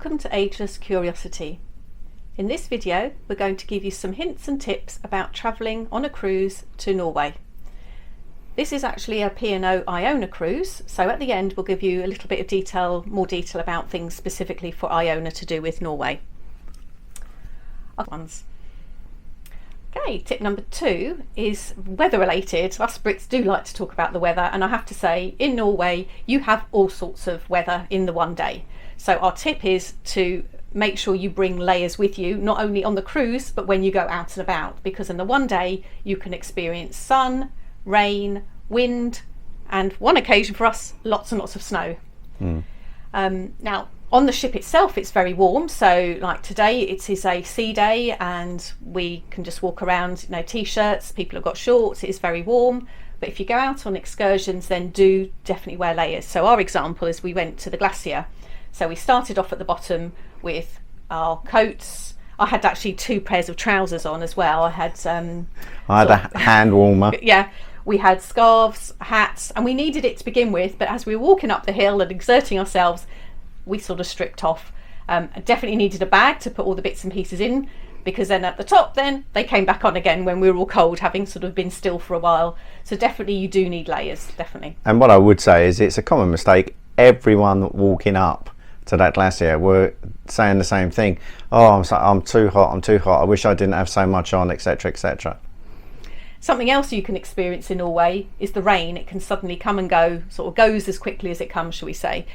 Welcome to Ageless Curiosity. In this video we're going to give you some hints and tips about travelling on a cruise to Norway. This is actually a P and O Iona cruise, so at the end we'll give you a little bit of more detail about things specifically for Iona to do with Norway. Okay, tip number 2 is weather related. Us Brits do like to talk about the weather, and I have to say in Norway you have all sorts of weather in the one day. So our tip is to make sure you bring layers with you, not only on the cruise but when you go out and about, because in the one day you can experience sun, rain, wind, and one occasion for us, lots and lots of snow. Now on the ship itself it's very warm, so like today it is a sea day and we can just walk around, t-shirts, people have got shorts, it is very warm. But if you go out on excursions then do definitely wear layers. So our example is we went to the glacier, so we started off at the bottom with our coats. I had actually 2 pairs of trousers on as well. I had a hand warmer. Yeah, we had scarves, hats, and we needed it to begin with, but as we were walking up the hill and exerting ourselves we sort of stripped off. I definitely needed a bag to put all the bits and pieces in, because then at the top then they came back on again when we were all cold, having sort of been still for a while. So definitely you do need layers, definitely. And what I would say is it's a common mistake. Everyone walking up to that glacier were saying the same thing. Oh, I'm too hot, I wish I didn't have so much on, etc, etc. Something else you can experience in Norway is the rain. It can suddenly come and go, sort of goes as quickly as it comes, shall we say.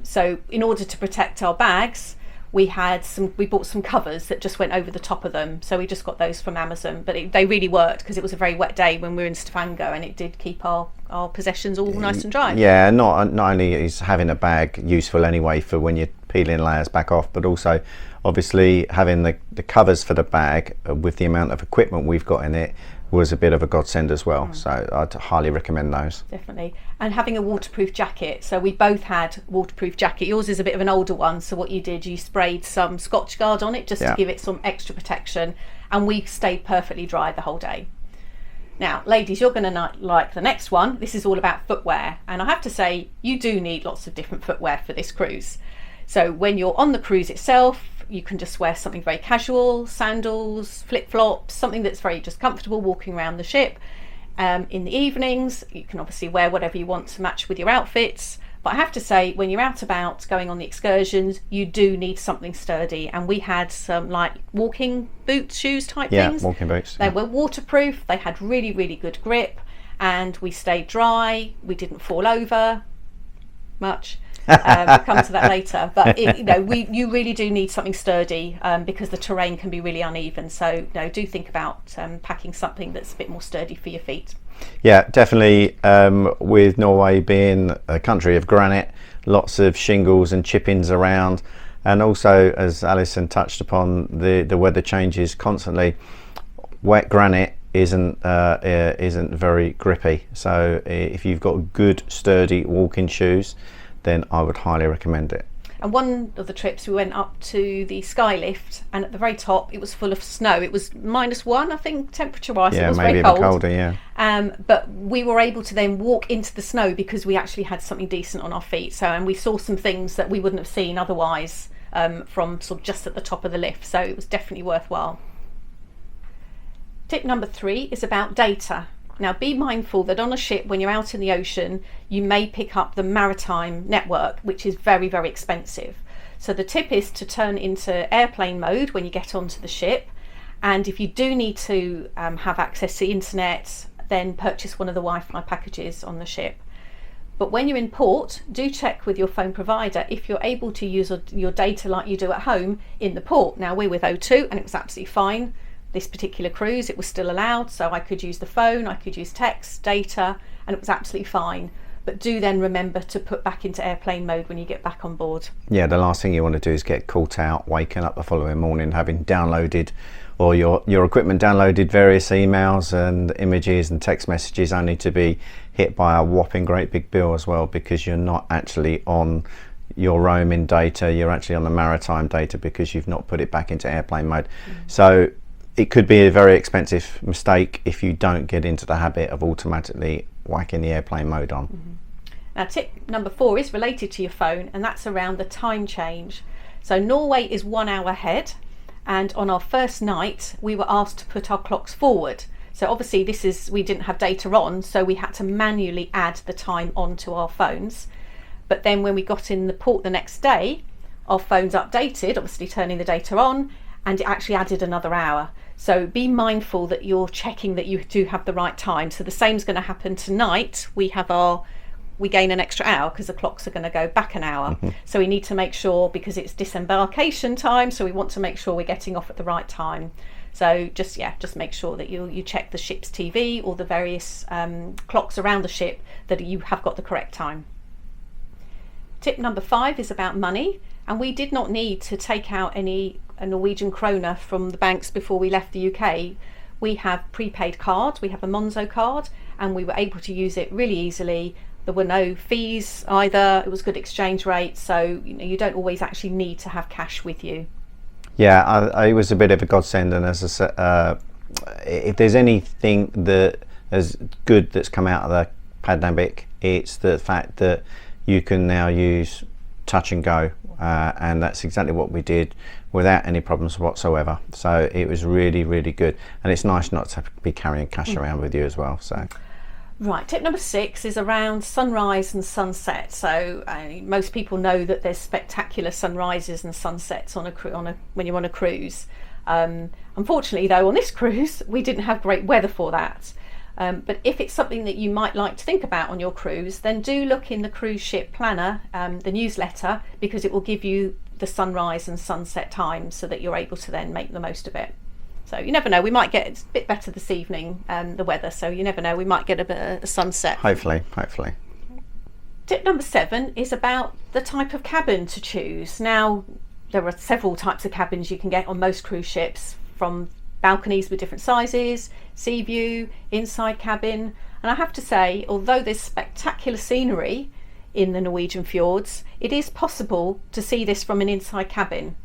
So in order to protect our bags, we bought some covers that just went over the top of them. So we just got those from Amazon, but they really worked because it was a very wet day when we were in Stavanger, and it did keep our possessions all nice and dry. Yeah, not only is having a bag useful anyway for when you're peeling layers back off, but also obviously having the covers for the bag with the amount of equipment we've got in it was a bit of a godsend as well. So I'd highly recommend those. Definitely. And having a waterproof jacket. So we both had waterproof jacket. Yours is a bit of an older one, so what you did, you sprayed some Scotch Guard on it just to give it some extra protection, and we stayed perfectly dry the whole day. Now ladies, you're going to like the next one. This is all about footwear, and I have to say you do need lots of different footwear for this cruise. So when you're on the cruise itself, you can just wear something very casual, sandals, flip-flops, something that's very just comfortable walking around the ship. In the evenings you can obviously wear whatever you want to match with your outfits, but I have to say when you're out about going on the excursions you do need something sturdy, and we had some like walking boot shoes type things. Yeah, walking boots. They were waterproof, they had really, really good grip, and we stayed dry, we didn't fall over much. We'll come to that later, but you really do need something sturdy because the terrain can be really uneven, so do think about packing something that's a bit more sturdy for your feet. Yeah, definitely. With Norway being a country of granite, lots of shingles and chippings around, and also as Alison touched upon, the weather changes constantly. Wet granite isn't very grippy, so if you've got good sturdy walking shoes then I would highly recommend it. And one of the trips we went up to the sky lift, and at the very top it was full of snow. It was -1, I think, temperature wise. Yeah, it was maybe very cold. A bit colder, yeah. But we were able to then walk into the snow because we actually had something decent on our feet. And we saw some things that we wouldn't have seen otherwise from sort of just at the top of the lift. So it was definitely worthwhile. Tip number 3 is about data. Now be mindful that on a ship when you're out in the ocean you may pick up the maritime network, which is very, very expensive. So the tip is to turn into airplane mode when you get onto the ship, and if you do need to have access to the internet then purchase one of the Wi-Fi packages on the ship. But when you're in port, do check with your phone provider if you're able to use your data like you do at home in the port. Now we're with O2 and it was absolutely fine. This particular cruise it was still allowed, so I could use the phone, I could use text, data, and it was absolutely fine. But do then remember to put back into airplane mode when you get back on board. Yeah, the last thing you want to do is get caught out waking up the following morning having downloaded, or your equipment downloaded various emails and images and text messages, only to be hit by a whopping great big bill as well, because you're not actually on your roaming data, you're actually on the maritime data because you've not put it back into airplane mode. So it could be a very expensive mistake if you don't get into the habit of automatically whacking the airplane mode on. Now tip number 4 is related to your phone, and that's around the time change. So Norway is 1 hour ahead, and on our first night we were asked to put our clocks forward. So obviously we didn't have data on, so we had to manually add the time onto our phones. But then when we got in the port the next day, our phones updated, obviously turning the data on, and it actually added another hour. So be mindful that you're checking that you do have the right time. So the same is going to happen tonight. We gain an extra hour because the clocks are going to go back an hour. So we need to make sure, because it's disembarkation time, so we want to make sure we're getting off at the right time. So just make sure that you check the ship's TV or the various clocks around the ship, that you have got the correct time. Tip number 5 is about money, and we did not need to take out a Norwegian kroner from the banks before we left the UK. We have prepaid cards, we have a Monzo card, and we were able to use it really easily. There were no fees either, it was good exchange rate, so you don't always actually need to have cash with you. Yeah, it was a bit of a godsend, and as I said, if there's anything that is good that's come out of the pandemic, it's the fact that you can now use touch and go, and that's exactly what we did without any problems whatsoever. So it was really, really good, and it's nice not to be carrying cash around with you as well. So. Right, tip number 6 is around sunrise and sunset. So most people know that there's spectacular sunrises and sunsets when you're on a cruise. Unfortunately though, on this cruise we didn't have great weather for that. But if it's something that you might like to think about on your cruise, then do look in the cruise ship planner, the newsletter, because it will give you the sunrise and sunset times so that you're able to then make the most of it. So you never know, we might get a bit better this evening, the weather, so you never know, we might get a sunset. Hopefully. Tip number 7 is about the type of cabin to choose. Now, there are several types of cabins you can get on most cruise ships, from balconies with different sizes, sea view, inside cabin, and I have to say, although there's spectacular scenery in the Norwegian fjords, it is possible to see this from an inside cabin.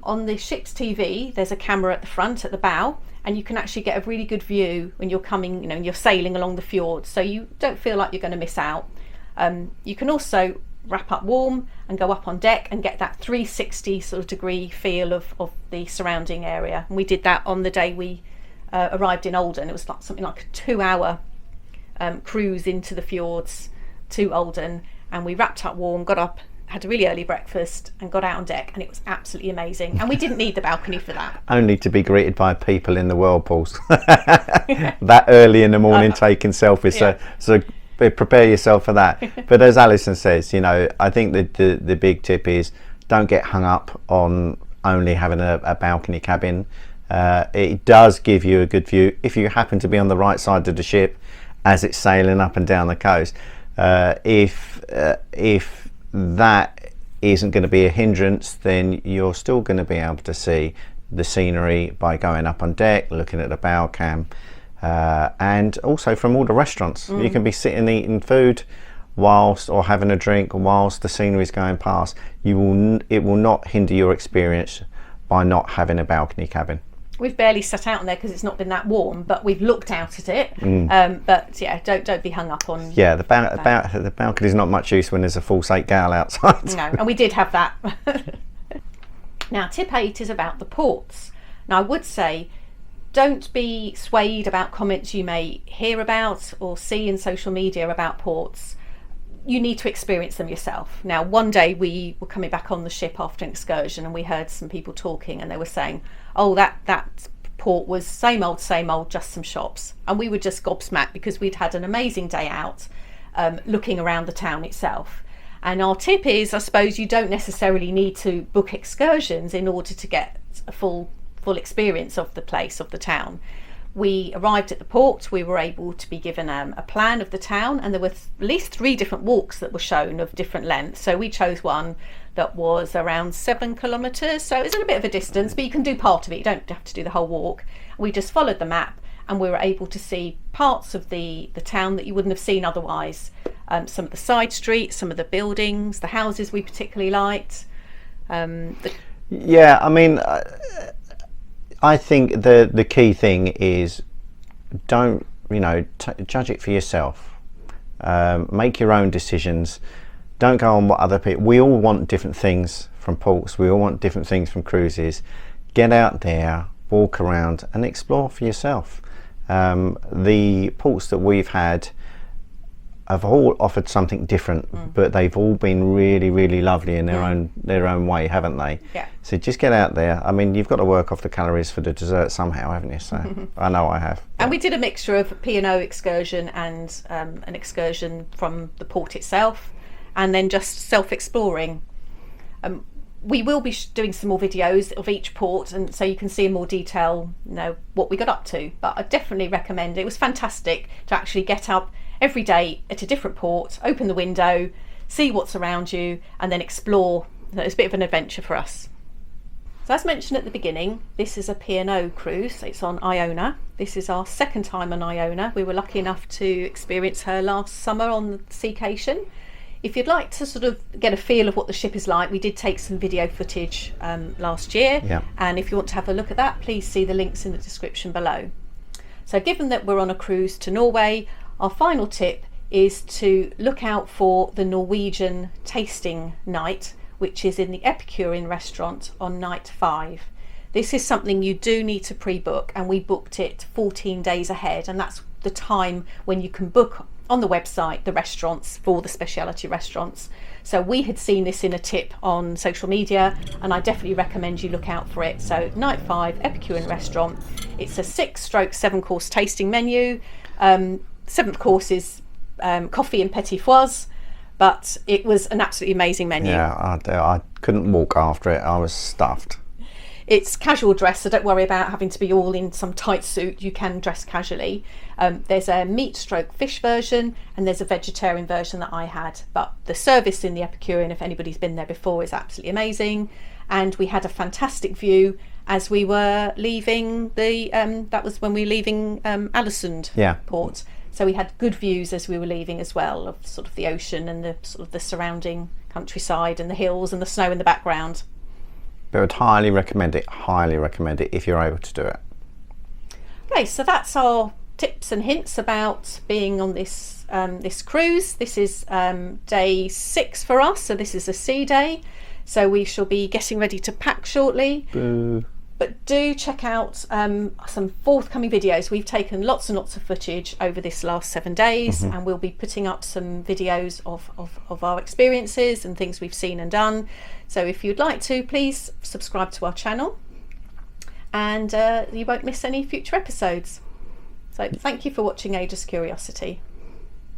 On the ship's TV, there's a camera at the front, at the bow, and you can actually get a really good view when you're coming, when you're sailing along the fjords, so you don't feel like you're going to miss out. You can also wrap up warm and go up on deck and get that 360 sort of degree feel of the surrounding area. And we did that on the day we arrived in Olden. It was like something like a 2-hour cruise into the fjords to Olden, and we wrapped up warm, got up, had a really early breakfast and got out on deck, and it was absolutely amazing, and we didn't need the balcony for that. Only to be greeted by people in the whirlpools that early in the morning taking selfies. Yeah. So prepare yourself for that. But as Alison says, I think that the big tip is, don't get hung up on only having a balcony cabin. It does give you a good view if you happen to be on the right side of the ship as it's sailing up and down the coast. If that isn't going to be a hindrance, then you're still going to be able to see the scenery by going up on deck, looking at the bow cam, and also from all the restaurants. You can be sitting eating food or having a drink whilst the scenery is going past. It will not hinder your experience by not having a balcony cabin. We've barely sat out in there because it's not been that warm, but we've looked out at it. But yeah, don't be hung up on. Yeah, the balcony is not much use when there's a full 8 gale outside. No, and we did have that. Now, tip 8 is about the ports. Now, I would say, don't be swayed about comments you may hear about or see in social media about ports. You need to experience them yourself. Now, one day we were coming back on the ship after an excursion, and we heard some people talking, and they were saying, oh, that port was same old, just some shops. And we were just gobsmacked because we'd had an amazing day out looking around the town itself. And our tip is, I suppose, you don't necessarily need to book excursions in order to get a full experience of the place, of the town. We arrived at the port, we were able to be given a plan of the town, and there were at least 3 different walks that were shown of different lengths. So we chose one that was around 7 kilometres, so it's a bit of a distance, but you can do part of it, you don't have to do the whole walk. We just followed the map, and we were able to see parts of the town that you wouldn't have seen otherwise. Some of the side streets, some of the buildings, the houses we particularly liked. Yeah, I mean, I think the key thing is, don't judge it for yourself. Make your own decisions. Don't go on what other people. We all want different things from ports, we all want different things from cruises. Get out there, walk around and explore for yourself. The ports that we've had have all offered something different, but they've all been really, really lovely in their own way, haven't they? Yeah. So just get out there. I mean, you've got to work off the calories for the dessert somehow, haven't you? So I know I have. And we did a mixture of P and O excursion and an excursion from the port itself, and then just self-exploring. We will be doing some more videos of each port, and so you can see in more detail, what we got up to. But I definitely recommend it. It was fantastic to actually get up every day at a different port, open the window, see what's around you, and then explore. It's a bit of an adventure for us. So as mentioned at the beginning, this is a P and O cruise. It's on Iona. This is our second time on Iona. We were lucky enough to experience her last summer on the Seacation. If you'd like to sort of get a feel of what the ship is like, we did take some video footage last year. Yeah. And if you want to have a look at that, please see the links in the description below. So given that we're on a cruise to Norway, our final tip is to look out for the Norwegian tasting night, which is in the Epicurean restaurant on night 5. This is something you do need to pre-book, and we booked it 14 days ahead, and that's the time when you can book on the website the restaurants for the specialty restaurants. So we had seen this in a tip on social media, and I definitely recommend you look out for it. So night 5, Epicurean restaurant. It's a 6/7 course tasting menu. 7th course is coffee and petit fours, but it was an absolutely amazing menu. Yeah, I couldn't walk after it. I was stuffed. It's casual dress, so don't worry about having to be all in some tight suit. You can dress casually. There's a meat/fish version, and there's a vegetarian version that I had. But the service in the Epicurean, if anybody's been there before, is absolutely amazing. And we had a fantastic view as we were leaving that was when we were leaving Aalesund port. So we had good views as we were leaving as well, of sort of the ocean and the sort of the surrounding countryside and the hills and the snow in the background. But I would highly recommend it if you're able to do it. Okay, so that's our tips and hints about being on this this cruise. This is day 6 for us, so this is a sea day. So we shall be getting ready to pack shortly. Boo. But do check out some forthcoming videos. We've taken lots and lots of footage over this last 7 days, and we'll be putting up some videos of our experiences and things we've seen and done. So if you'd like to, please subscribe to our channel, and you won't miss any future episodes. So thank you for watching Ada's Curiosity.